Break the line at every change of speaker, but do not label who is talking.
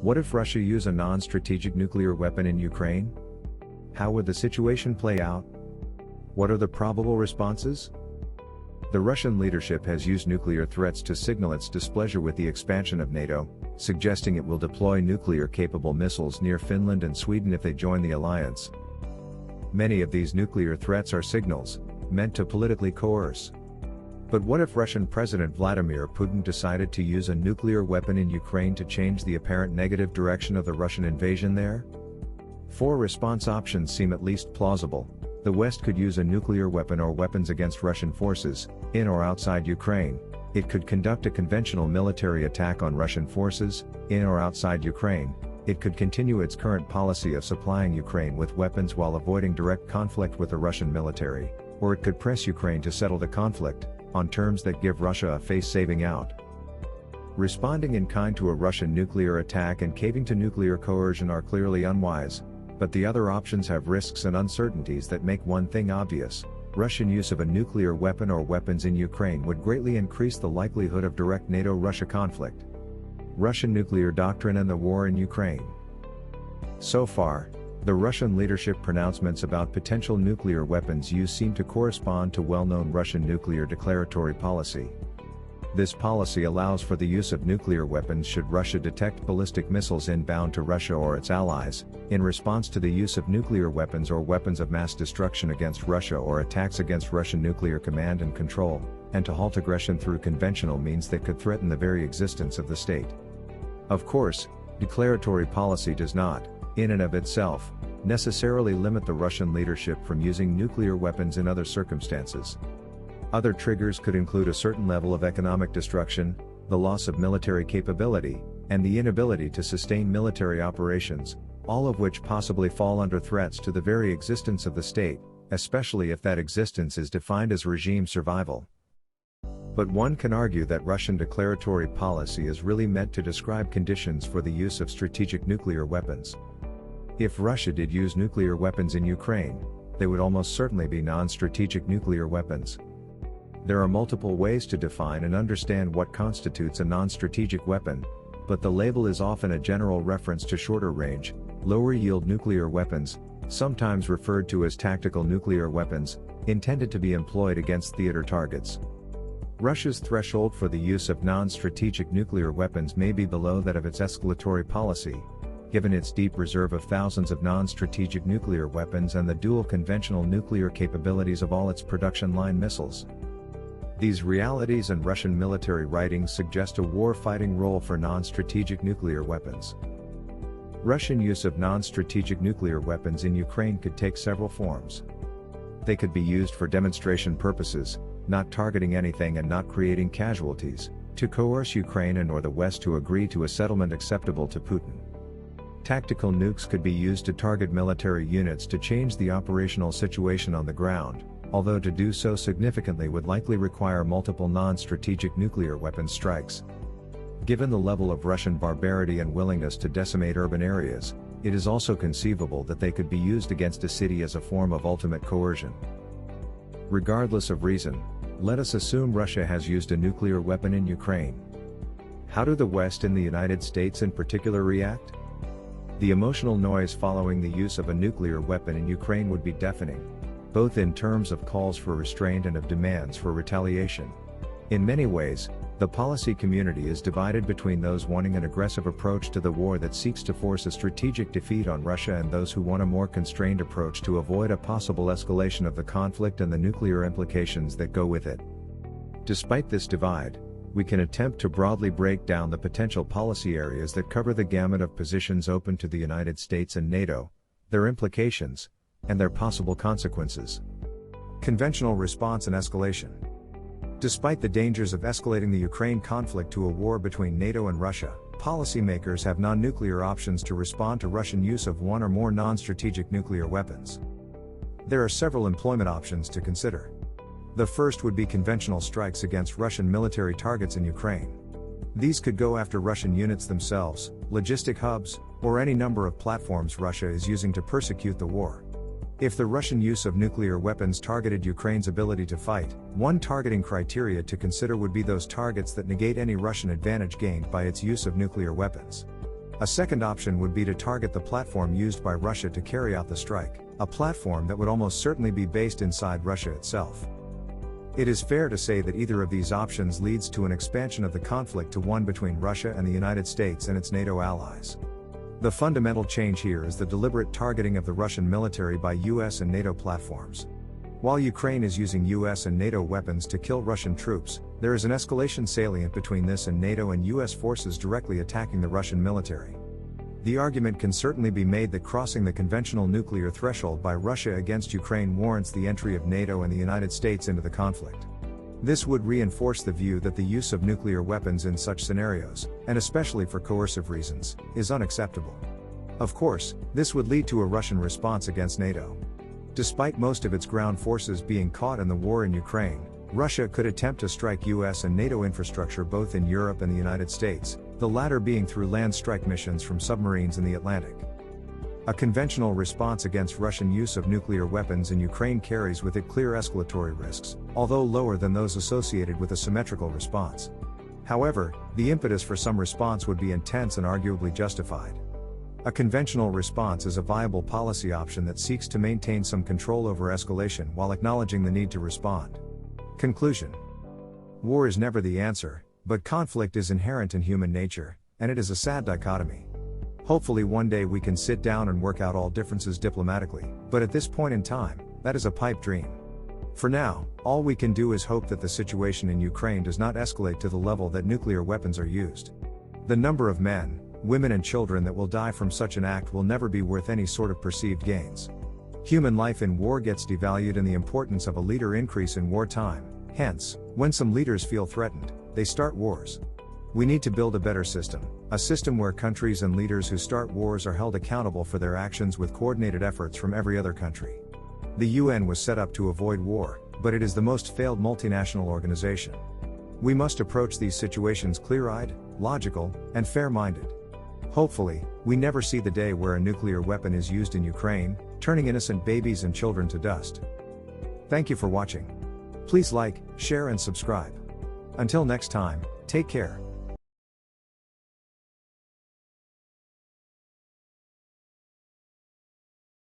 What if Russia used a non-strategic nuclear weapon in Ukraine? How would the situation play out? What are the probable responses? The Russian leadership has used nuclear threats to signal its displeasure with the expansion of NATO, suggesting it will deploy nuclear-capable missiles near Finland and Sweden if they join the alliance. Many of these nuclear threats are signals, meant to politically coerce. But what if Russian President Vladimir Putin decided to use a nuclear weapon in Ukraine to change the apparent negative direction of the Russian invasion there? 4 response options seem at least plausible. The West could use a nuclear weapon or weapons against Russian forces, in or outside Ukraine. It could conduct a conventional military attack on Russian forces, in or outside Ukraine. It could continue its current policy of supplying Ukraine with weapons while avoiding direct conflict with the Russian military, or it could press Ukraine to settle the conflict, on terms that give Russia a face-saving out. Responding in kind to a Russian nuclear attack and caving to nuclear coercion are clearly unwise, but the other options have risks and uncertainties that make one thing obvious: Russian use of a nuclear weapon or weapons in Ukraine would greatly increase the likelihood of direct NATO-Russia conflict. Russian nuclear doctrine and the war in Ukraine. So far, the Russian leadership pronouncements about potential nuclear weapons use seem to correspond to well-known Russian nuclear declaratory policy. This policy allows for the use of nuclear weapons should Russia detect ballistic missiles inbound to Russia or its allies, in response to the use of nuclear weapons or weapons of mass destruction against Russia or attacks against Russian nuclear command and control, and to halt aggression through conventional means that could threaten the very existence of the state. Of course, declaratory policy does not, in and of itself, necessarily limit the Russian leadership from using nuclear weapons in other circumstances. Other triggers could include a certain level of economic destruction, the loss of military capability, and the inability to sustain military operations, all of which possibly fall under threats to the very existence of the state, especially if that existence is defined as regime survival. But one can argue that Russian declaratory policy is really meant to describe conditions for the use of strategic nuclear weapons. If Russia did use nuclear weapons in Ukraine, they would almost certainly be non-strategic nuclear weapons. There are multiple ways to define and understand what constitutes a non-strategic weapon, but the label is often a general reference to shorter-range, lower-yield nuclear weapons, sometimes referred to as tactical nuclear weapons, intended to be employed against theater targets. Russia's threshold for the use of non-strategic nuclear weapons may be below that of its escalatory policy, given its deep reserve of thousands of non-strategic nuclear weapons and the dual conventional nuclear capabilities of all its production line missiles. These realities and Russian military writings suggest a war-fighting role for non-strategic nuclear weapons. Russian use of non-strategic nuclear weapons in Ukraine could take several forms. They could be used for demonstration purposes, not targeting anything and not creating casualties, to coerce Ukraine and/or the West to agree to a settlement acceptable to Putin. Tactical nukes could be used to target military units to change the operational situation on the ground, although to do so significantly would likely require multiple non-strategic nuclear weapons strikes. Given the level of Russian barbarity and willingness to decimate urban areas, it is also conceivable that they could be used against a city as a form of ultimate coercion. Regardless of reason, let us assume Russia has used a nuclear weapon in Ukraine. How do the West and the United States in particular react? The emotional noise following the use of a nuclear weapon in Ukraine would be deafening, both in terms of calls for restraint and of demands for retaliation. In many ways, the policy community is divided between those wanting an aggressive approach to the war that seeks to force a strategic defeat on Russia and those who want a more constrained approach to avoid a possible escalation of the conflict and the nuclear implications that go with it. Despite this divide, we can attempt to broadly break down the potential policy areas that cover the gamut of positions open to the United States and NATO, their implications, and their possible consequences. Conventional response and escalation. Despite the dangers of escalating the Ukraine conflict to a war between NATO and Russia, policymakers have non-nuclear options to respond to Russian use of one or more non-strategic nuclear weapons. There are several employment options to consider. The first would be conventional strikes against Russian military targets in Ukraine. These could go after Russian units themselves, logistic hubs, or any number of platforms Russia is using to persecute the war. If the Russian use of nuclear weapons targeted Ukraine's ability to fight, one targeting criteria to consider would be those targets that negate any Russian advantage gained by its use of nuclear weapons. A second option would be to target the platform used by Russia to carry out the strike, a platform that would almost certainly be based inside Russia itself. It is fair to say that either of these options leads to an expansion of the conflict to one between Russia and the United States and its NATO allies. The fundamental change here is the deliberate targeting of the Russian military by US and NATO platforms. While Ukraine is using US and NATO weapons to kill Russian troops, there is an escalation salient between this and NATO and US forces directly attacking the Russian military. The argument can certainly be made that crossing the conventional nuclear threshold by Russia against Ukraine warrants the entry of NATO and the United States into the conflict. This would reinforce the view that the use of nuclear weapons in such scenarios, and especially for coercive reasons, is unacceptable. Of course, this would lead to a Russian response against NATO. Despite most of its ground forces being caught in the war in Ukraine, Russia could attempt to strike US and NATO infrastructure both in Europe and the United States, the latter being through land strike missions from submarines in the Atlantic. A conventional response against Russian use of nuclear weapons in Ukraine carries with it clear escalatory risks, although lower than those associated with a symmetrical response. However, the impetus for some response would be intense and arguably justified. A conventional response is a viable policy option that seeks to maintain some control over escalation while acknowledging the need to respond. Conclusion: war is never the answer, but conflict is inherent in human nature, and it is a sad dichotomy. Hopefully one day we can sit down and work out all differences diplomatically, but at this point in time, that is a pipe dream. For now, all we can do is hope that the situation in Ukraine does not escalate to the level that nuclear weapons are used. The number of men, women and children that will die from such an act will never be worth any sort of perceived gains. Human life in war gets devalued and the importance of a leader increase in wartime. Hence, when some leaders feel threatened, they start wars. We need to build a better system, a system where countries and leaders who start wars are held accountable for their actions with coordinated efforts from every other country. The UN was set up to avoid war, but it is the most failed multinational organization. We must approach these situations clear-eyed, logical, and fair-minded. Hopefully, we never see the day where a nuclear weapon is used in Ukraine, turning innocent babies and children to dust. Thank you for watching. Please like, share and subscribe. Until next time, take care.